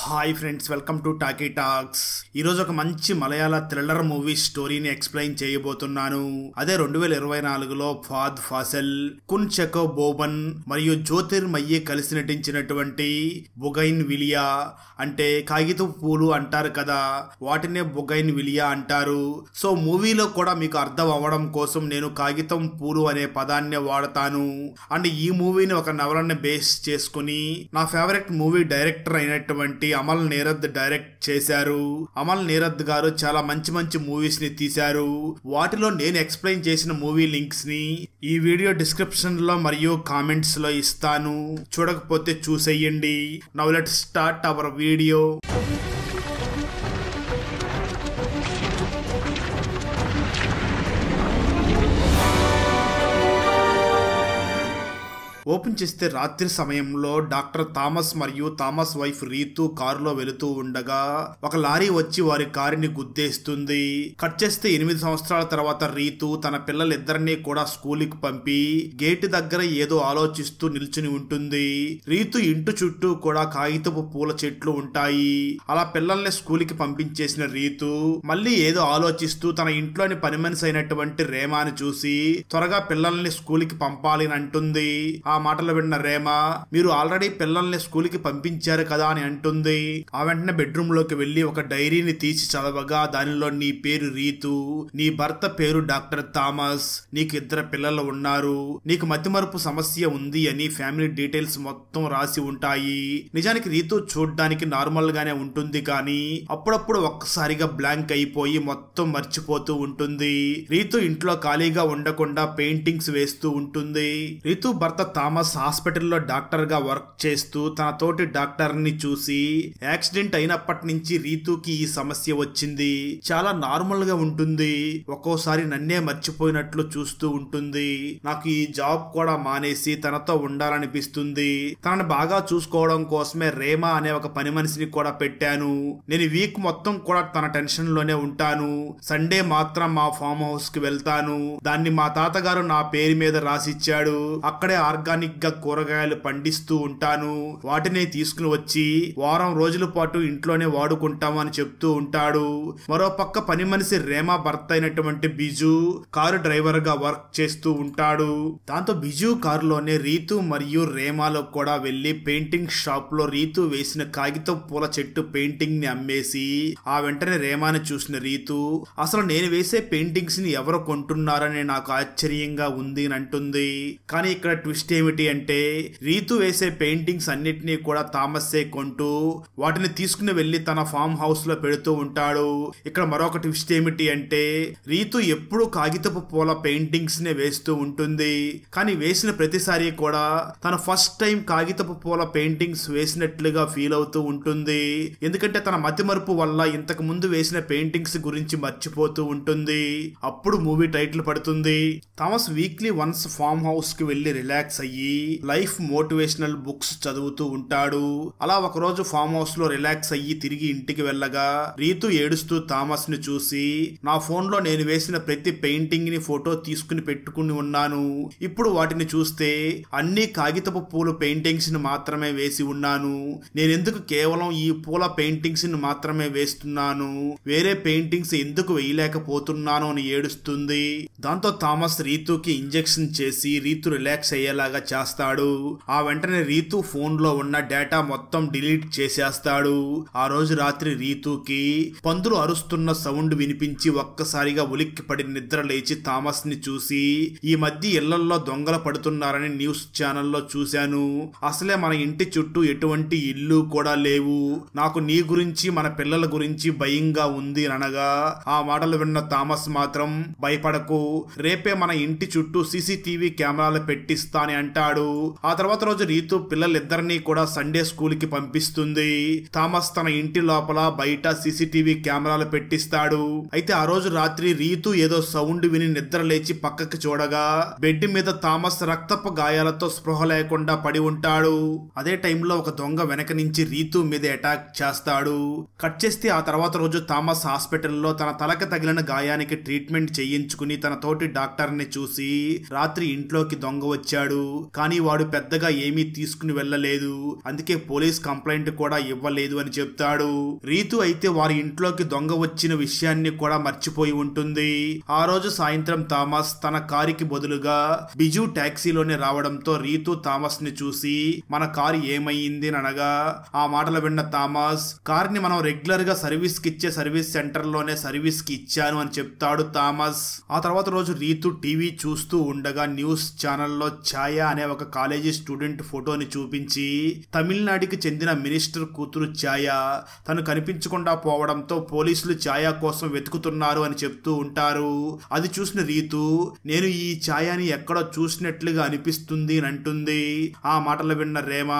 Hi friends, welcome to Talkie Talks. ఈరోజు ఒక మంచి మలయాళ థ్రిల్లర్ మూవీ స్టోరీని ఎక్స్ప్లెయిన్ చేయబోతున్నాను. అదే 2024లో ఫాద్ ఫాసెల్, కున్ చెకో బోబన్ మరియు జ్యోతిర్మయి కలిసి నటించినటువంటి బొగైన్ విలియా, అంటే కాగితపు పూలు అంటారు కదా, వాటినే బొగైన్ విలియా అంటారు. సో మూవీలో కూడా మీకు అర్థం అవ్వడం కోసం నేను కాగితం పూలు అనే పదాన్ని వాడతాను. అండ్ ఈ మూవీని ఒక నవలని బేస్ చేసుకుని నా ఫేవరెట్ మూవీ డైరెక్టర్ అయినటువంటి అమల్ నీరద్ డైరెక్ట్ చేశారు. అమల్ నీరద్ గారు చాలా మంచి మంచి మూవీస్ ని తీశారు. వాటిలో నేను ఎక్స్ప్లెయిన్ చేసిన మూవీ లింక్స్ ని ఈ వీడియో డిస్క్రిప్షన్ లో మరియు కామెంట్స్ లో ఇస్తాను. చూడకపోతే చూసేయండి. Now let's start our video. Open చేస్తే రాత్రి సమయంలో డాక్టర్ థామస్ మరియు థామస్ వైఫ్ రీతు కారులో వెళుతూ ఉండగా ఒక లారీ వచ్చి వారి కారుని గుద్దేస్తుంది. కట్ చేస్తే 8 సంవత్సరాల తర్వాత రీతు తన పిల్లలిద్దరినీ కూడా స్కూల్కి పంపి గేటు దగ్గర ఏదో ఆలోచిస్తూ నిల్చుని ఉంటుంది. రీతు ఇంటి చుట్టూ కూడా కాగితపు పూల చెట్లు ఉంటాయి. అలా పిల్లల్ని స్కూల్కి పంపించేసిన రీతు మళ్ళీ ఏదో ఆలోచిస్తూ తన ఇంట్లోని పని మనిషి అయినటువంటి రేమాని చూసి త్వరగా పిల్లల్ని స్కూల్కి పంపాలి అని అంటుంది. ఆ మాటలు విన్న రేమా, మీరు ఆల్రెడీ పిల్లల్ని స్కూల్కి పంపించారు కదా అని అంటుంది. ఆ వెంటనే బెడ్రూమ్ లోకి వెళ్లి ఒక డైరీని తీసి చదవగా దానిలో నీ పేరు రీతు, నీ భర్త పేరు డాక్టర్ థామస్, నీకు 2 పిల్లలు ఉన్నారు, నీకు మతిమరుపు సమస్య ఉంది అని ఫ్యామిలీ డీటెయిల్స్ మొత్తం రాసి ఉంటాయి. నిజానికి రీతు చూడ్డానికి నార్మల్ గానే ఉంటుంది, కానీ అప్పుడప్పుడు ఒక్కసారిగా బ్లాంక్ అయిపోయి మొత్తం మర్చిపోతూ ఉంటుంది. రీతు ఇంట్లో ఖాళీగా ఉండకుండా పెయింటింగ్స్ వేస్తూ ఉంటుంది. రీతు భర్త థామస్ హాస్పిటల్లో డాక్టర్ గా వర్క్ చేస్తూ తన తోటి డాక్టర్ ని చూసి యాక్సిడెంట్ అయినప్పటి నుంచి రీతుకి ఈ సమస్య వచ్చింది, చాలా నార్మల్ గా ఉంటుంది, ఒక్కోసారి నన్నే మర్చిపోయినట్లు చూస్తూ ఉంటుంది, నాకు ఈ జాబ్ కూడా మానేసి తనతో ఉండాలనిపిస్తుంది, తనని బాగా చూసుకోవడం కోసమే రేమా అనే ఒక పని మనిషిని కూడా పెట్టాను, నేను వీక్ మొత్తం కూడా తన టెన్షన్ లోనే ఉంటాను, సండే మాత్రం మా ఫామ్ హౌస్ కి వెళ్తాను, దాన్ని మా తాతగారు నా పేరు మీద రాసిచ్చాడు, అక్కడే ఆర్గానిక్ గా కూరగాయలు పండిస్తూ ఉంటాను, వాటిని తీసుకుని వచ్చి వారం రోజుల పాటు ఇంట్లోనే వాడుకుంటాము అని చెప్తూ ఉంటాడు. మరోపక్క పని మనిషి రేమా భర్త అయినటువంటి బిజు కారు డ్రైవర్ గా వర్క్ చేస్తూ ఉంటాడు. దాంతో బిజు కారులోనే రీతు మరియు రేమాలో కూడా వెళ్లి పెయింటింగ్ షాప్ లో రీతు వేసిన కాగితం పూల చెట్టు పెయింటింగ్ ని అమ్మేసి ఆ వెంటనే రేమాని చూసిన రీతు, అసలు నేను వేసే పెయింటింగ్స్ ని ఎవరు కొంటున్నారని నాకు ఆశ్చర్యంగా ఉంది అని అంటుంది. కానీ ఇక్కడ ట్విస్ట్ ఏమిటి అంటే రీతు వేసే పెయింటింగ్స్ అన్నిటినీ కూడా థామస్సే కొంటూ వాటిని తీసుకుని వెళ్లి తన ఫామ్ హౌస్ లో పెడుతూ ఉంటాడు. ఇక్కడ మరొక ట్విస్ట్ ఏమిటి అంటే రీతు ఎప్పుడూ కాగితపు పూల పెయింటింగ్స్ నే వేస్తూ ఉంటుంది, కానీ వేసిన ప్రతిసారి కూడా తన ఫస్ట్ టైం కాగితపు పూల పెయింటింగ్స్ వేసినట్లుగా ఫీల్ అవుతూ ఉంటుంది. ఎందుకంటే తన మతిమరుపు వల్ల ఇంతకు ముందు వేసిన పెయింటింగ్స్ గురించి మర్చిపోతూ ఉంటుంది. అప్పుడు మూవీ టైటిల్ పడుతుంది. Thomas weekly once farm house కి వెళ్లి రిలాక్స్ అయ్యి లైఫ్ మోటివేషనల్ బుక్స్ చదువుతూ ఉంటాడు. అలా ఒకరోజు ఫామ్ హౌస్ లో రిలాక్స్ అయ్యి తిరిగి ఇంటికి వెళ్ళగా రీతు ఏడుస్తూ థామస్ ని చూసి, నా ఫోన్ లో నేను వేసిన ప్రతి పెయింటింగ్ ని ఫోటో తీసుకుని పెట్టుకుని ఉన్నాను, ఇప్పుడు వాటిని చూస్తే అన్ని కాగితపు పూల పెయింటింగ్స్ ని మాత్రమే వేసి ఉన్నాను, నేనెందుకు కేవలం ఈ పూల పెయింటింగ్స్ ని మాత్రమే వేస్తున్నాను, వేరే పెయింటింగ్స్ ఎందుకు వేయలేకపోతున్నాను అని ఏడుస్తుంది. దాంతో థామస్ రీతుకి ఇంజెక్షన్ చేసి రీతు రిలాక్స్ అయ్యేలాగా చేస్తాడు. ఆ వెంటనే రీతు ఫోన్ లో ఉన్న డేటా మొత్తం డిలీట్ చేసేస్తాడు. ఆ రోజు రాత్రి రీతుకి పందులు అరుస్తున్న సౌండ్ వినిపించి ఒక్కసారిగా ఉలిక్కి పడి నిద్ర లేచి థామస్ ని చూసి, ఈ మధ్య ఇళ్లల్లో దొంగలు పడుతున్నారని న్యూస్ ఛానల్లో చూశాను, అసలే మన ఇంటి చుట్టూ ఎటువంటి ఇల్లు కూడా లేవు, నాకు నీ గురించి మన పిల్లల గురించి భయంగా ఉంది అనగా ఆ మాటలు విన్న థామస్ మాత్రం, భయపడకు, రేపే మన ఇంటి చుట్టూ సీసీటీవీ కెమెరాలు పెట్టిస్తాని అంటాడు. ఆ తర్వాత రోజు రీతు పిల్లలిద్దరినీ కూడా సండే స్కూల్ కి పంపిస్తుంది. థామస్ తన ఇంటి లోపల బయట సీసీటీవీ కెమెరాలు పెట్టిస్తాడు. అయితే ఆ రోజు రాత్రి రీతు ఏదో సౌండ్ విని నిద్ర లేచి పక్కకి చూడగా బెడ్ మీద థామస్ రక్తపు గాయాలతో స్పృహ లేకుండా పడి ఉంటాడు. అదే టైంలో ఒక దొంగ వెనక నుంచి రీతు మీద అటాక్ చేస్తాడు. కట్ చేస్తే ఆ తర్వాత రోజు థామస్ హాస్పిటల్లో తన తలకి తగిలిన గాయానికి ట్రీట్మెంట్ చేయించుకుని తన తోటి డాక్టర్ ని చూసి, రాత్రి ఇంట్లోకి దొంగ వచ్చాడు, కానీ వాడు పెద్దగా ఏమీ తీసుకుని వెళ్ళలేదు, అందుకే పోలీస్ కంప్లైంట్ కూడా ఇవ్వలేదు అని చెప్తాడు. రీతు అయితే వారి ఇంట్లోకి దొంగ వచ్చిన విషయాన్ని కూడా మర్చిపోయి ఉంటుంది. ఆ రోజు సాయంత్రం థామస్ తన కారుకి బదులుగా బిజు టాక్సీలోనే రావడంతో రీతు థామస్ ని చూసి మన కారు ఏమైంది అని అనగా, ఆ మాటలు విన్న థామస్, కార్ ని మనం రెగ్యులర్ గా సర్వీస్ కి ఇచ్చే సర్వీస్ సెంటర్ లోనే సర్వీస్ కి ఇచ్చాను అని చెప్తాడు థామస్. ఆ తర్వాత రోజు రీతు టీవీ చూస్తూ ఉండగా న్యూస్ ఛానల్లో ఛాయ అనే ఒక కాలేజీ స్టూడెంట్ ఫోటోని చూపించి, తమిళనాడుకి చెందిన మినిస్టర్ కూతురు ఛాయ తను కనిపించకుండా పోవడంతో పోలీసులు ఛాయ కోసం వెతుకుతున్నారు అని చెప్తూ ఉంటారు. అది చూసిన రీతు, నేను ఈ ఛాయని ఎక్కడో చూసినట్లుగా అనిపిస్తుంది అని అంటుంది. ఆ మాటలు విన్న రేమ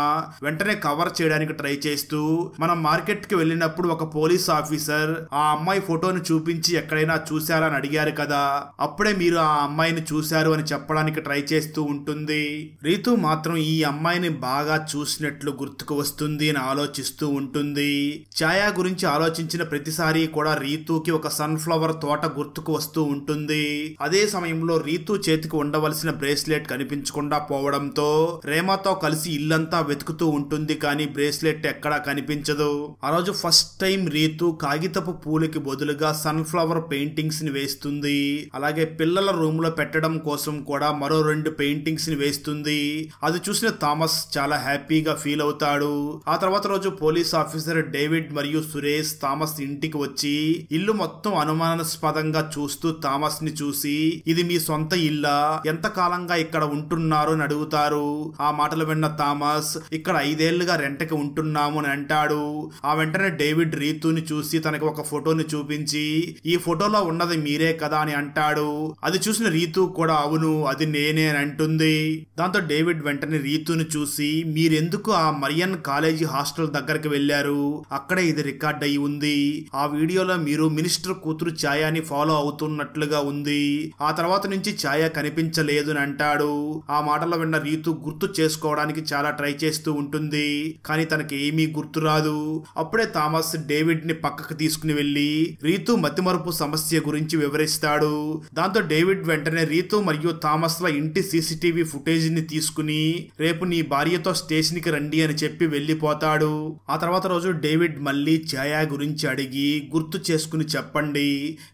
వెంటనే కవర్ చేయడానికి ట్రై చేస్తూ, మనం మార్కెట్ కి వెళ్ళినప్పుడు ఒక పోలీస్ ఆఫీసర్ ఆ అమ్మాయి ఫోటోని చూపించి ఎక్కడైనా చూశారా అని అడిగారు కదా, అప్పుడే మీరు ఆ అమ్మాయిని చూశారు అని చెప్పడానికి ట్రై చేస్తూ ఉంటుంది. రీతు మాత్రం ఈ అమ్మాయిని బాగా చూసినట్లు గుర్తుకు వస్తుంది అని ఆలోచిస్తూ ఉంటుంది. ఛాయ గురించి ఆలోచించిన ప్రతిసారి కూడా రీతుకి ఒక సన్ఫ్లవర్ తోట గుర్తుకు వస్తూ ఉంటుంది. అదే సమయంలో రీతు చేతికి ఉండవలసిన బ్రేస్లెట్ కనిపించకుండా పోవడంతో రేమాతో కలిసి ఇల్లంతా వెతుకుతూ ఉంటుంది, కానీ బ్రేస్లెట్ ఎక్కడా కనిపించదు. ఆ రోజు ఫస్ట్ టైం రీతు కాగితపు పూలకి బదులుగా సన్ఫ్లవర్ పెయింటింగ్స్ ని వేస్తుంది. అలాగే పిల్లల రూమ్ లో పెట్టడం కోసం కూడా మరో 2 పెయింటింగ్స్ ని వేస్తుంది. అది చూసిన థామస్ చాలా హ్యాపీగా ఫీల్ అవుతాడు. ఆ తర్వాత రోజు పోలీస్ ఆఫీసర్ డేవిడ్ మరియు సురేష్ థామస్ ఇంటికి వచ్చి ఇల్లు మొత్తం అనుమానాస్పదంగా చూస్తూ థామస్ ని చూసి, ఇది మీ సొంత ఇల్లా, ఎంత కాలంగా ఇక్కడ ఉంటున్నారు అని అడుగుతారు. ఆ మాటలు విన్న థామస్, ఇక్కడ 5 ఏళ్లుగా రెంట్కి ఉంటున్నాము అని అంటాడు. ఆ వెంటనే డేవిడ్ రీతుని చూసి తనకి ఒక ఫోటోని చూపించి, ఈ ఫోటోలో ఉన్నది మీరే కదా అని అంటాడు. అది చూసిన రీతు కూడా అవును అది నేనే అని అంటుంది. దాంతో డేవిడ్ వెంటనే రీతుని చూసి, మీరెందుకు ఆ మరియన్ కాలేజీ హాస్టల్ దగ్గరికి వెళ్లారు, అక్కడే ఇది రికార్డ్ అయి ఉంది, ఆ వీడియోలో మీరు మినిస్టర్ కూతురు ఛాయని ఫాలో అవుతున్నట్లుగా ఉంది, ఆ తర్వాత నుంచి ఛాయ కనిపించలేదు అని అంటాడు. ఆ మాటలో విన్న రీతు గుర్తు చేసుకోవడానికి చాలా ట్రై చేస్తూ ఉంటుంది, కానీ తనకి ఏమీ గుర్తు రాదు. అప్పుడే థామస్ డేవిడ్ ని పక్కకు తీసుకుని వెళ్లి రీతు మతిమరుపు సమస్య గురించి వివరిస్తాడు. దాంతో డేవిడ్ వెంటనే రీతు మరియు థామస్ ల ఇంటి సీసీటీవీ ఫుటేజ్ ని తీసుకుని, రేపు నీ భార్యతో స్టేషన్ కి రండి అని చెప్పి వెళ్లిపోతాడు. ఆ తర్వాత రోజు డేవిడ్ మళ్ళీ ఛాయ గురించి అడిగి, గుర్తు చేసుకుని చెప్పండి,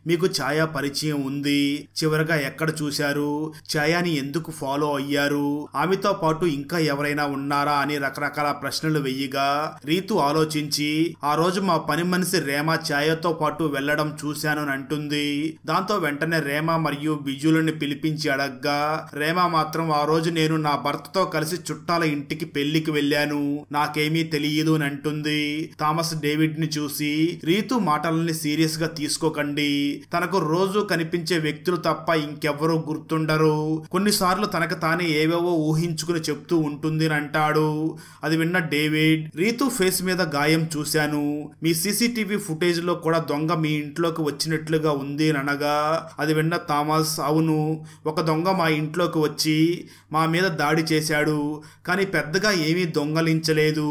మీకు ఛాయ పరిచయం ఉంది, చివరగా ఎక్కడ చూశారు, ఛాయని ఎందుకు ఫాలో అయ్యారు, ఆమెతో పాటు ఇంకా ఎవరైనా ఉన్నారా అని రకరకాల ప్రశ్నలు వెయ్యగా రీతు ఆలోచించి, ఆ రోజు మా పని మనిషి రేమ ఛాయతో పాటు వెళ్లడం చూశాను అని అంటుంది. దాంతో వెంటనే రేమ మరియు బిజులని పిలిపించి అడగ్గా, రేమ మాత్రం ఆ రోజు నేను నా భర్తతో కలిసి చుట్టాల ఇంటికి పెళ్లికి వెళ్ళాను, నాకేమీ తెలియదు అని అంటుంది. థామస్ డేవిడ్ ని చూసి, రీతు మాటలని సీరియస్ గా తీసుకోకండి, తనకు రోజు కనిపించే వ్యక్తులు తప్ప ఇంకెవ్వరూ గుర్తుండరు, కొన్నిసార్లు తనకు తానే ఏవేవో ఊహించుకుని చెప్తూ ఉంటుంది అని అంటాడు. అది విన్న డేవిడ్, రీతు ఫేస్ మీద గాయం చూశాను, మీ సీసీటీవీ ఫుటేజ్ లో కూడా దొంగ మీ ఇంట్లోకి వచ్చినట్లుగా ఉంది అని అనగా, అది విన్న థామస్, అవును ఒక దొంగ మా ఇంట్లోకి వచ్చి మా మీద దాడి చేశాడు, కానీ పెద్దగా ఏమీ దొంగలించలేదు,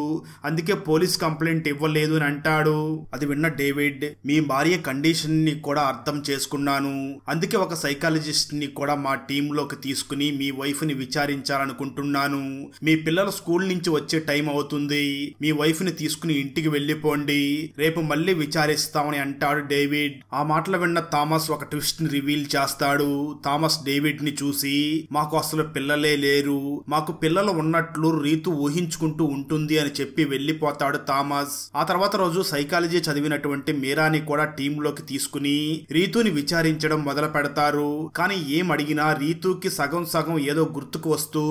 అందుకే పోలీస్ కంప్లైంట్ ఇవ్వలేదు అని అంటాడు. అది విన్న డేవిడ్, మీ భార్య కండిషన్ ని కూడా అర్థం చేసుకున్నాను, అందుకే ఒక సైకాలజిస్ట్ ని కూడా మా టీంలోకి తీసుకుని మీ వైఫ్ ని విచారించాలనుకుంటున్నాను, మీ పిల్లల స్కూల్ నుంచి వచ్చే టైం అవుతుంది, మీ వైఫ్ ని తీసుకుని ఇంటికి వెళ్ళిపోండి, రేపు మళ్ళీ విచారిస్తామని అంటాడు డేవిడ్. ఆ మాటలు విన్న థామస్ ఒక ట్విస్ట్ ని రివీల్ చేస్తాడు. థామస్ డేవిడ్ ని చూసి, మాకు అసలు పిల్లలే లేరు, మాకు పిల్లలు ఉన్నట్లు రీతు ఊహించుకుంటూ ఉంటుంది అని చెప్పి వెళ్లిపోతాడు థామస్. ఆ తర్వాత రోజు సైకాలజీ చదివినటువంటి మీరాని కూడా టీంలోకి తీసుకుని రీతుని విచారించడం మొదలు పెడతారు. కానీ ఏం అడిగినా రీతుకి సగం సగం ఏదో గుర్తుకు వస్తూ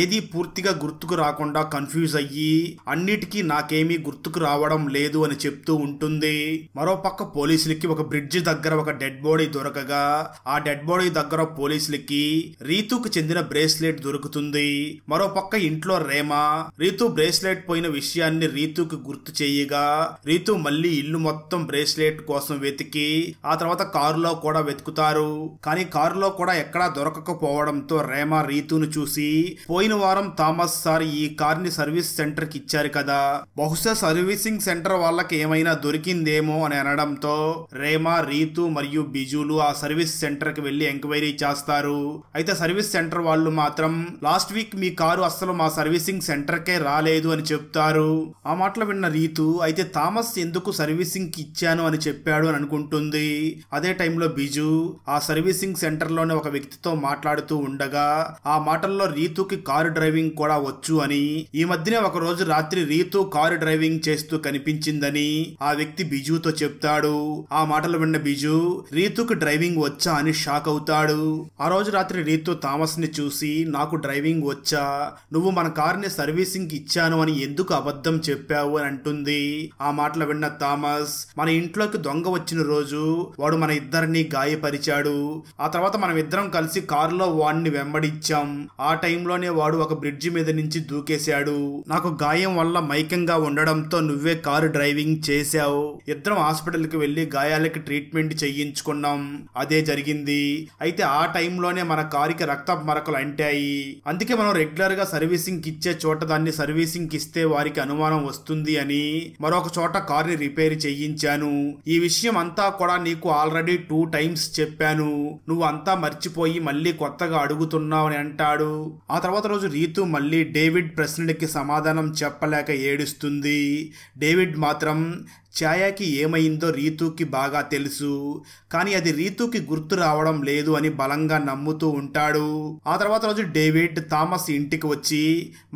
ఏది పూర్తిగా గుర్తుకు రాకుండా కన్ఫ్యూజ్ అయ్యి, అన్నిటికీ నాకేమీ గుర్తుకు రావడం లేదు అని చెప్తూ ఉంటుంది. మరోపక్క పోలీసులకి ఒక బ్రిడ్జి దగ్గర ఒక డెడ్ బాడీ దొరకగా, ఆ డెడ్ బాడీ దగ్గర పోలీసులకి రీతుకు చెందిన బ్రేస్లెట్ దొరుకుతుంది. మరోపక్క ఇంట్లో రేమ రీతు బ్రేస్లెట్ పోయిన విషయాన్ని రీతుకు గుర్తు చేయగా, రీతు మళ్ళీ ఇల్లు మొత్తం బ్రేస్లెట్ కోసం వెతికి ఆ తర్వాత కారులో కూడా వెతుకుతారు. కానీ కారులో కూడా ఎక్కడా దొరకకపోవడంతో రేమ రీతును చూసి, పోయిన వారం థామస్ సార్ ఈ కార్ ని సర్వీస్ సెంటర్ కి ఇచ్చారు కదా, బహుశా సర్వీసింగ్ సెంటర్ వాళ్ళకి ఏమైనా దొరికిందేమో అని అనడంతో రేమ, రీతు మరియు బిజులు ఆ సర్వీస్ సెంటర్ కి వెళ్లి ఎంక్వైరీ చేస్తారు. అయితే సర్వీస్ సెంటర్ వాళ్ళు మాత్రం లాస్ట్ వీక్ మీ కారు అస్సలు మా సర్వీసింగ్ సెంటర్కే రాలేదు అని చెప్తారు. ఆ మాటలు విన్న రీతు అయితే థామస్ ఎందుకు సర్వీసింగ్ కి ఇచ్చాను అని చెప్పాడు అని అనుకుంటుంది. అదే టైంలో బిజు ఆ సర్వీసింగ్ సెంటర్ లోనే ఒక వ్యక్తితో మాట్లాడుతూ ఉండగా ఆ మాటల్లో రీతుకి కారు డ్రైవింగ్ కూడా వచ్చు అని, ఈ మధ్యనే ఒక రోజు రాత్రి రీతు కారు డ్రైవింగ్ చేస్తూ కనిపించిందని ఆ వ్యక్తి బిజుతో చెప్తాడు. ఆ మాటలు విన్న బిజు రీతుకి డ్రైవింగ్ వచ్చా అని షాక్ అవుతాడు. ఆ రోజు రాత్రి రీతు థామస్ ని చూసి నాకు డ్రైవింగ్ వచ్చా, నువ్వు మన కారుని సర్వీసింగ్ కి ఇచ్చాను అని ఎందుకు అబద్ధం చెప్పావు అని అంటుంది. ఆ మాటలు విన్న థామస్ మన ఇంట్లోకి దొంగ వచ్చిన రోజు వాడు మన ఇద్దరిని గాయపరిచాడు. ఆ తర్వాత మనం ఇద్దరం కలిసి కారులో వాడిని వెంబడించాం. ఆ టైంలోనే వాడు ఒక బ్రిడ్జి మీద నుంచి దూకేశాడు. నాకు గాయం వల్ల మైకంగా ఉండడంతో నువ్వే కారు డ్రైవింగ్ చేశావు. ఇద్దరం హాస్పిటల్ కి వెళ్లి గాయాలకి ట్రీట్మెంట్ చేయించుకున్నాం. అదే జరిగింది. అయితే ఆ టైంలోనే మన కారుకి రక్తపు మరకలు అంటాయి. అందుకే మనం రెగ్యులర్ గా సర్వీసింగ్ ఇచ్చే చోట దాన్ని సర్వీసింగ్ ఇస్తే వారికి అనుమానం వస్తుంది అని మరొక చోట కార్ని రిపేర్ చేయించాను. ఈ విషయం అంతా కూడా నీకు ఆల్రెడీ 2 times చెప్పాను. నువ్వు అంతా మర్చిపోయి మళ్ళీ కొత్తగా అడుగుతున్నావు అని అంటాడు. ఆ తర్వాత రోజు రీతు మళ్ళీ డేవిడ్ ప్రశ్నలకి సమాధానం చెప్పలేక ఏడుస్తుంది. డేవిడ్ మాత్రం ఛాయాకి ఏమైందో రీతుకి బాగా తెలుసు, కానీ అది రీతుకి గుర్తు రావడం లేదు అని బలంగా నమ్ముతూ ఉంటాడు. ఆ తర్వాత రోజు డేవిడ్ థామస్ ఇంటికి వచ్చి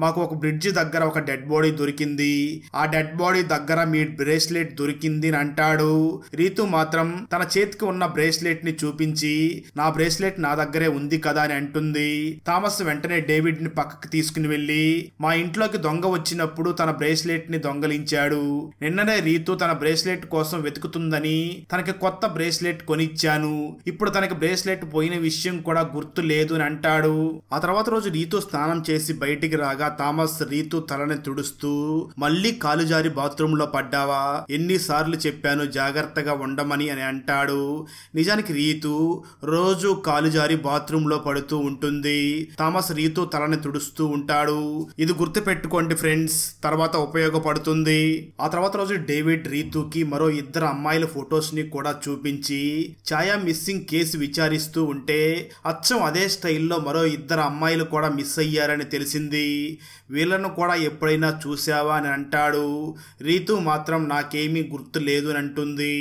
మాకు ఒక బ్రిడ్జి దగ్గర ఒక డెడ్ బాడీ దొరికింది, ఆ డెడ్ బాడీ దగ్గర మీ బ్రేస్లెట్ దొరికింది అని అంటాడు. రీతు మాత్రం తన చేతికి ఉన్న బ్రేస్లెట్ ని చూపించి నా బ్రేస్లెట్ నా దగ్గరే ఉంది కదా అని అంటుంది. థామస్ వెంటనే డేవిడ్ ని పక్కకి తీసుకుని వెళ్లి మా ఇంట్లోకి దొంగ వచ్చినప్పుడు తన బ్రేస్లెట్ ని దొంగలించాడు. నిన్ననే రీతు తన బ్రేస్లెట్ కోసం వెతుకుతుందని తనకి కొత్త బ్రేస్లెట్ కొనిచ్చాను. ఇప్పుడు తనకి బ్రేస్లెట్ పోయిన విషయం కూడా గుర్తు లేదు అని అంటాడు. ఆ తర్వాత రోజు రీతు స్నానం చేసి బయటికి రాగా థామస్ రీతు తలని తుడుస్తూ మళ్ళీ కాలు జారి బాత్రూమ్ లో పడ్డావా, ఎన్నిసార్లు చెప్పాను జాగ్రత్తగా ఉండమని అని అంటాడు. నిజానికి రీతు రోజు కాలు జారి బాత్రూమ్ లో పడుతూ ఉంటుంది. థామస్ రీతు తలని తుడుస్తూ ఉంటాడు. ఇది గుర్తు పెట్టుకోండి ఫ్రెండ్స్, తర్వాత ఉపయోగపడుతుంది. ఆ తర్వాత రోజు డేవిడ్ రీతుకి మరో 2 అమ్మాయిల ఫొటోస్ ని కూడా చూపించి ఛాయా మిస్సింగ్ కేసు విచారిస్తూ ఉంటే అచ్చం అదే స్టైల్లో మరో 2 అమ్మాయిలు కూడా మిస్ అయ్యారని తెలిసింది. వీళ్ళను కూడా ఎప్పుడైనా చూసావా అని అంటాడు. రీతు మాత్రం నాకేమీ గుర్తు లేదు అని అంటుంది.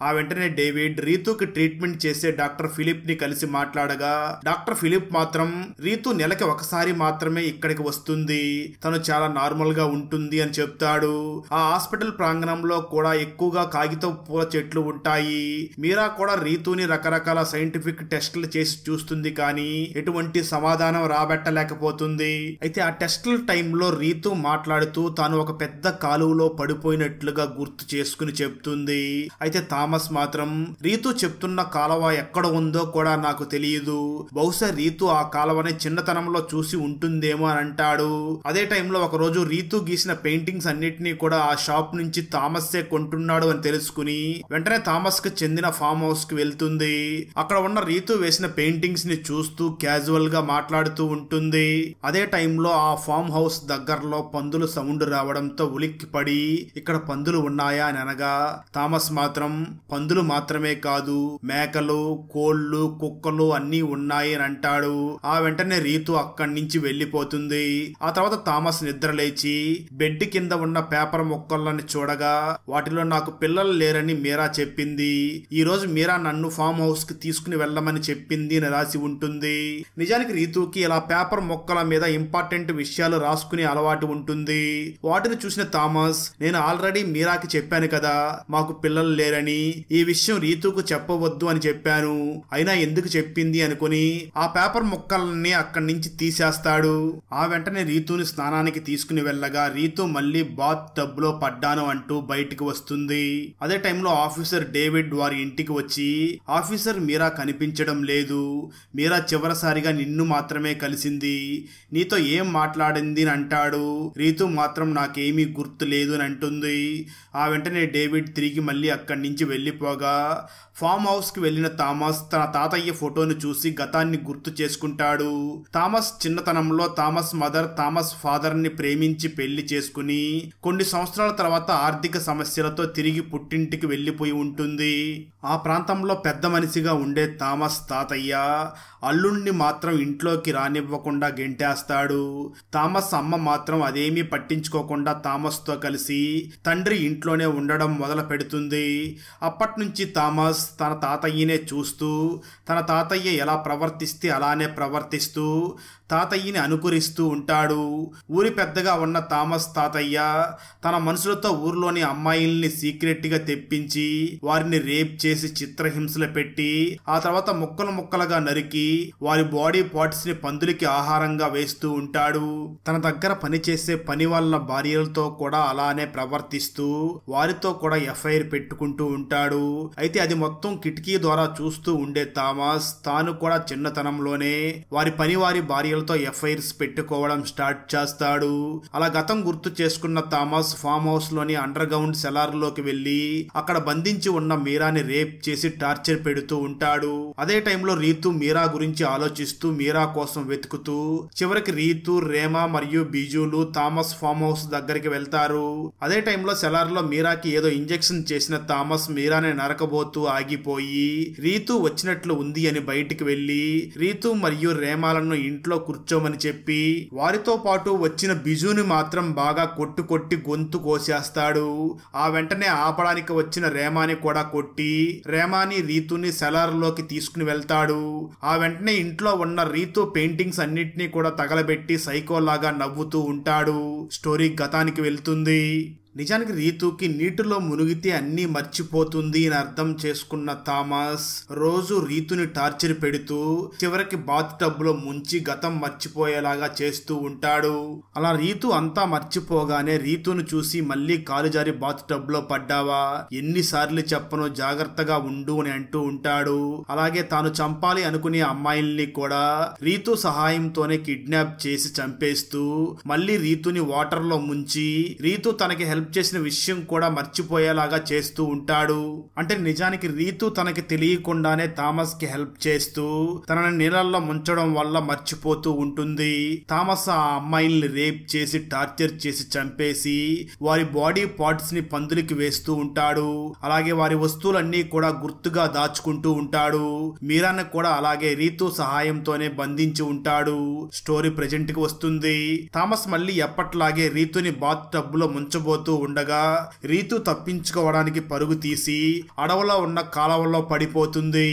ఆ వెంటనే డేవిడ్ రీతుకి ట్రీట్మెంట్ చేసే డాక్టర్ ఫిలిప్ ని కలిసి మాట్లాడగా డాక్టర్ ఫిలిప్ మాత్రం రీతు నెలకి ఒకసారి మాత్రమే ఇక్కడికి వస్తుంది, తను చాలా నార్మల్ గా ఉంటుంది అని చెప్తాడు. ఆ హాస్పిటల్ ప్రాంగణంలో కూడా ఎక్కువగా కాగితం పూల చెట్లు ఉంటాయి. మీరా కూడా రీతుని రకరకాల సైంటిఫిక్ టెస్టులు చేసి చూస్తుంది, కానీ ఎటువంటి సమాధానం రాబెట్టలేకపోతుంది. అయితే ఆ టెస్టుల టైంలో రీతు మాట్లాడుతూ తాను ఒక పెద్ద కాలువలో పడిపోయినట్లుగా గుర్తు చేసుకుని చెప్తుంది. అయితే థామస్ మాత్రం రీతు చెప్తున్న కాలువ ఎక్కడ ఉందో కూడా నాకు తెలియదు, బహుశా రీతు ఆ కాలువని చిన్నతనంలో చూసి ఉంటుందేమో అని అంటాడు. అదే టైంలో ఒక రోజు రీతు గీసిన పెయింటింగ్స్ అన్నిటినీ కూడా ఆ షాప్ నుంచి థామస్సే కొంటున్నాడు అని తెలుసుకుని వెంటనే థామస్ కి చెందిన ఫామ్ హౌస్ కి వెళ్తుంది. అక్కడ ఉన్న రీతు వేసిన పెయింటింగ్స్ ని చూస్తూ క్యాజువల్ గా మాట్లాడుతూ ఉంటుంది. అదే టైంలో ఆ ఫామ్ హౌస్ దగ్గరలో పందులు సౌండ్ రావడంతో ఉలిక్కి పడి ఇక్కడ పందులు ఉన్నాయా అని అనగా థామస్ మాత్రం పందులు మాత్రమే కాదు మేకలు, కోళ్లు, కుక్కలు అన్నీ ఉన్నాయి అని అంటాడు. ఆ వెంటనే రీతు అక్కడి నుంచి వెళ్లిపోతుంది. ఆ తర్వాత థామస్ నిద్ర లేచి బెడ్ కింద ఉన్న పేపర్ మొక్కలను చూడగా వాటిలో నాకు పిల్లలు లేరని మీరా చెప్పింది, ఈ రోజు మీరా నన్ను ఫామ్ హౌస్ కి తీసుకుని వెళ్ళమని చెప్పింది అని రాసి ఉంటుంది. నిజానికి రీతుకి ఇలా పేపర్ మొక్కల మీద ఇంపార్టెంట్ విషయాలు రాసుకునే అలవాటు ఉంటుంది. వాటిని చూసిన థామస్ నేను ఆల్రెడీ మీరాకి చెప్పాను కదా మాకు పిల్లలు లేరని, ఈ విషయం రీతుకు చెప్పవద్దు అని చెప్పాను, అయినా ఎందుకు చెప్పింది అనుకుని ఆ పేపర్ మొక్కల్ని అక్కడి నుంచి తీసేస్తాడు. ఆ వెంటనే రీతుని స్నానానికి తీసుకుని వెళ్ళగా రీతు మళ్ళీ బాత్ టబ్ లో పడ్డాను అంటూ బయటికి వస్తుంది. అదే టైంలో ఆఫీసర్ డేవిడ్ వారి ఇంటికి వచ్చి ఆఫీసర్ మీరా కనిపించడం లేదు, మీరా చివరిసారిగా నిన్ను మాత్రమే కలిసింది, నీతో ఏం మాట్లాడింది జరిగింది అని అంటాడు. రీతు మాత్రం నాకేమీ గుర్తు లేదు అని అంటుంది. ఆ వెంటనే డేవిడ్ తిరిగి మళ్ళీ అక్కడి నుంచి వెళ్ళిపోగా ఫామ్ హౌస్ కి వెళ్లిన థామస్ తన తాతయ్య ఫోటోను చూసి గతాన్ని గుర్తు చేసుకుంటాడు. థామస్ చిన్నతనంలో థామస్ మదర్ థామస్ ఫాదర్ ని ప్రేమించి పెళ్లి చేసుకుని కొన్ని సంవత్సరాల తర్వాత ఆర్థిక సమస్యలతో తిరిగి పుట్టింటికి వెళ్లిపోయి ఉంటుంది. ఆ ప్రాంతంలో పెద్ద మనిషిగా ఉండే థామస్ తాతయ్య అల్లుణ్ణి మాత్రం ఇంట్లోకి రానివ్వకుండా గెంటేస్తాడు. థామస్ అమ్మ మాత్రం అదేమీ పట్టించుకోకుండా థామస్ తో కలిసి తండ్రి ఇంట్లోనే ఉండడం మొదలు పెడుతుంది. అప్పట్నుంచి థామస్ తన తాతయ్యనే చూస్తూ తన తాతయ్య ఎలా ప్రవర్తిస్తే అలానే ప్రవర్తిస్తూ తాతయ్యని అనుకరిస్తూ ఉంటాడు. ఊరి పెద్దగా ఉన్న థామస్ తాతయ్య తన మనుషులతో ఊర్లోని అమ్మాయిల్ని సీక్రెట్గా తెప్పించి వారిని రేప్ చేసి చిత్రహింసలు పెట్టి ఆ తర్వాత ముక్కలు ముక్కలుగా నరికి వారి బాడీ పార్ట్స్ ని పందులకి ఆహారంగా వేస్తూ ఉంటాడు. తన దగ్గర పనిచేసే పని వాళ్ళ భార్యలతో కూడా అలానే ప్రవర్తిస్తూ వారితో కూడా ఎఫ్ఐఆర్ పెట్టుకుంటూ ఉంటాడు. అయితే అది మొత్తం కిటికీ ద్వారా చూస్తూ ఉండే థామస్ తాను కూడా చిన్నతనంలోనే వారి భార్యలతో ఎఫ్ఐఆర్స్ పెట్టుకోవడం స్టార్ట్ చేస్తాడు. అలా గతం గుర్తు చేసుకున్న థామస్ ఫామ్ హౌస్ లోని అండర్ గ్రౌండ్ సెలార్ లోకి వెళ్లి అక్కడ బంధించి ఉన్న మీరాని రేప్ చేసి టార్చర్ పెడుతూ ఉంటాడు. అదే టైంలో రీతు మీరా గురించి ఆలోచిస్తూ మీరా కోసం వెతుకుతూ చివరికి రీతు రేమా మరియు బిజులు థామస్ ఫామ్ హౌస్ దగ్గరికి వెళ్తారు. అదే టైంలో సెలార్ లో మీరాకి ఏదో ఇంజెక్షన్ చేసిన థామస్ మీరాని నరకబోతూ ఆగిపోయి రీతు వచ్చినట్లు ఉంది అని బయటికి వెళ్లి రీతు మరియు రేమాలను ఇంట్లో కూర్చోమని చెప్పి వారితో పాటు వచ్చిన బిజుని మాత్రం బాగా కొట్టి గొంతు కోసేస్తాడు. ఆ వెంటనే ఆపడానికి వచ్చిన రేమాని కూడా కొట్టి రేమాని రీతుని సెలార్ లోకి తీసుకుని వెళ్తాడు. ఆ వెంటనే ఇంట్లో ఉన్న రీతు పెయింటింగ్స్ అన్నిటినీ కూడా తగలబెట్టి సైకోలాగా నవ్వుతూ ఉంటాడు. స్టోరీ గతానికి వెళ్తుంది. నిజానికి రీతుకి నీటిలో మునిగితే అన్నీ మర్చిపోతుంది అని అర్థం చేసుకున్న థామస్ రోజు రీతుని టార్చర్ పెడుతూ చివరికి బాత్ టబ్ లో ముంచి గతం మర్చిపోయేలాగా చేస్తూ ఉంటాడు. అలా రీతు అంతా మర్చిపోగానే రీతును చూసి మళ్ళీ కాలు జారి బాత్ టబ్ లో పడ్డావా, ఎన్నిసార్లు చెప్పను జాగ్రత్తగా ఉండు అని అంటూ ఉంటాడు. అలాగే తాను చంపాలి అనుకునే అమ్మాయిల్ని కూడా రీతు సహాయంతోనే కిడ్నాప్ చేసి చంపేస్తూ మళ్ళీ రీతుని వాటర్ లో ముంచి రీతు తనకి హెల్ప్ చేసిన విషయం కూడా మర్చిపోయేలాగా చేస్తూ ఉంటాడు. అంటే నిజానికి రీతు తనకి తెలియకుండానే థామస్ కి హెల్ప్ చేస్తూ తనని నీళ్ళల్లో ముంచడం వల్ల మర్చిపోతూ ఉంటుంది. థామస్ ఆ అమ్మాయిల్ని రేప్ చేసి టార్చర్ చేసి చంపేసి వారి బాడీ పార్ట్స్ ని పందులకి వేస్తూ ఉంటాడు. అలాగే వారి వస్తువులన్నీ కూడా గుర్తుగా దాచుకుంటూ ఉంటాడు. మీరాని కూడా అలాగే రీతు సహాయంతోనే బంధించి ఉంటాడు. స్టోరీ ప్రెజెంట్ కి వస్తుంది. థామస్ మళ్ళీ ఎప్పట్లాగే రీతుని బాత్ టబ్ లో ముంచబోతూ ఉండగా రీతు తప్పించుకోవడానికి పరుగు తీసి అడవులో ఉన్న కాలవలో పడిపోతుంది.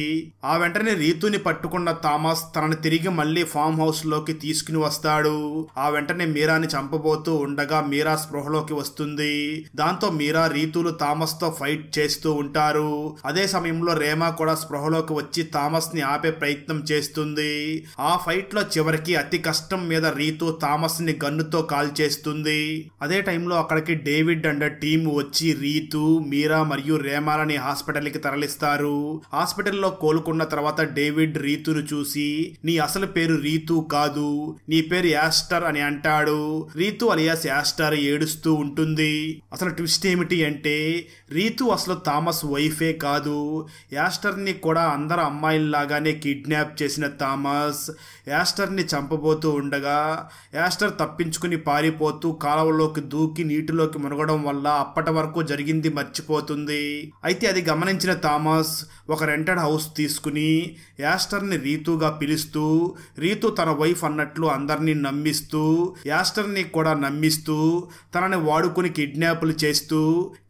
ఆ వెంటనే రీతుని పట్టుకున్న థామస్ తనని తిరిగి మళ్ళీ ఫామ్ హౌస్ లోకి తీసుకుని వస్తాడు. ఆ వెంటనే మీరాని చంపబోతూ ఉండగా మీరా స్పృహలోకి వస్తుంది. దాంతో మీరా రీతులు థామస్ తో ఫైట్ చేస్తూ ఉంటారు. అదే సమయంలో రేమా కూడా స్పృహలోకి వచ్చి థామస్ ని ఆపే ప్రయత్నం చేస్తుంది. ఆ ఫైట్ లో చివరికి అతి కష్టం మీద రీతు థామస్ ని గన్నుతో కాల్ చేస్తుంది. అదే టైంలో అక్కడికి డేవిడ్ అండ్ టీం వచ్చి రీతు మీరా మరియు రేమాలని హాస్పిటల్ కి తరలిస్తారు. హాస్పిటల్లో కోలుకున్న తర్వాత డేవిడ్ రీతును చూసి నీ అసలు పేరు రీతు కాదు, నీ పేరు యాస్టర్ అని అంటాడు. రీతు అలియాస్ యాస్టర్ ఏడుస్తూ ఉంటుంది. అసలు ట్విస్ట్ ఏమిటి అంటే రీతు అసలు థామస్ వైఫే కాదు. యాస్టర్ ని కూడా అందరు అమ్మాయిల్లాగానే కిడ్నాప్ చేసిన థామస్ యాస్టర్ ని చంపబోతూ ఉండగా యాస్టర్ తప్పించుకుని పారిపోతూ కాలువలోకి దూకి నీటిలోకి మునగడం వల్ల అప్పటి వరకు జరిగింది మర్చిపోతుంది. అయితే అది గమనించిన థామస్ ఒక రెంటెడ్ హౌస్ తీసుకుని యాస్టర్ ని రీతుగా పిలుస్తూ రీతు తన వైఫ్ అన్నట్లు అందరినీ నమ్మిస్తూ యాస్టర్ ని కూడా నమ్మిస్తూ తనని వాడుకుని కిడ్నాపులు చేస్తూ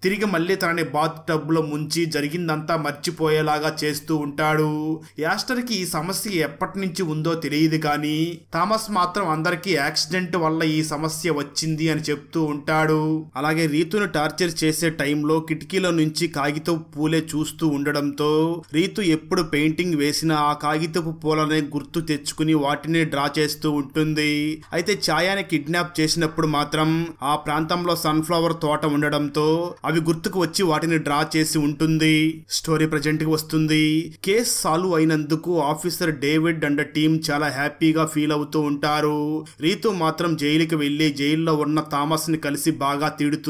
తిరిగి మళ్ళీ తనని బాత్ టబ్ లో ముంచి జరిగిందంతా మర్చిపోయేలాగా చేస్తూ ఉంటాడు. యాస్టర్ కి ఈ సమస్య ఎప్పటి నుంచి ఉందో తెలియదు కానీ థామస్ మాత్రం అందరికీ యాక్సిడెంట్ వల్ల ఈ సమస్య వచ్చింది అని చెప్తూ ఉంటాడు. అలాగే అలాగే రీతుని టార్చర్ చేసే టైంలో కిటికీలో నుంచి కాగితపు పూలే చూస్తూ ఉండడంతో రీతు ఎప్పుడు పెయింటింగ్ వేసినా ఆ కాగితపు పూలనే గుర్తు తెచ్చుకుని వాటిని డ్రా చేస్తూ ఉంటుంది. అయితే ఛాయాని కిడ్నాప్ చేసినప్పుడు మాత్రం ఆ ప్రాంతంలో సన్ఫ్లవర్ తోట ఉండడంతో అవి గుర్తుకు వచ్చి వాటిని డ్రా చేసి ఉంటుంది. స్టోరీ ప్రెజెంట్ కి వస్తుంది. కేస్ సాల్వ్ అయినందుకు ఆఫీసర్ డేవిడ్ అండ్ టీమ్ చాలా హ్యాపీగా ఫీల్ అవుతూ ఉంటారు. రీతు మాత్రం జైలుకి వెళ్లి జైల్లో ఉన్న థామస్ ని కలిసి బాగా తిడుతుంది.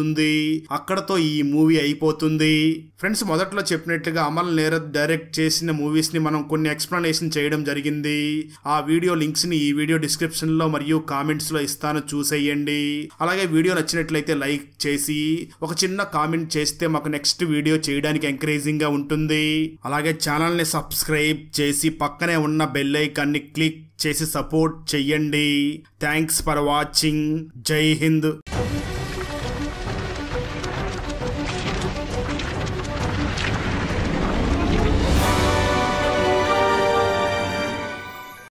అక్కడతో ఈ మూవీ అయిపోతుంది. ఫ్రెండ్స్, మొదట్లో చెప్పినట్లుగా అమల్ నీరద్ డైరెక్ట్ చేసిన మూవీస్ ని మనం కొన్ని ఎక్స్ప్లెనేషన్ చేయడం జరిగింది. ఆ వీడియో లింక్స్ ని ఈ వీడియో డిస్క్రిప్షన్ లో మరియు కామెంట్స్ లో ఇస్తాను, చూసేయండి. అలాగే వీడియో నచ్చినట్లయితే లైక్ చేసి ఒక చిన్న కామెంట్ చేస్తే మాకు నెక్స్ట్ వీడియో చేయడానికి ఎంకరేజింగ్ గా ఉంటుంది. అలాగే ఛానల్ ని సబ్స్క్రైబ్ చేసి పక్కనే ఉన్న బెల్ ఐకాన్ ని క్లిక్ చేసి సపోర్ట్ చెయ్యండి. Thanks for watching. జై హింద్.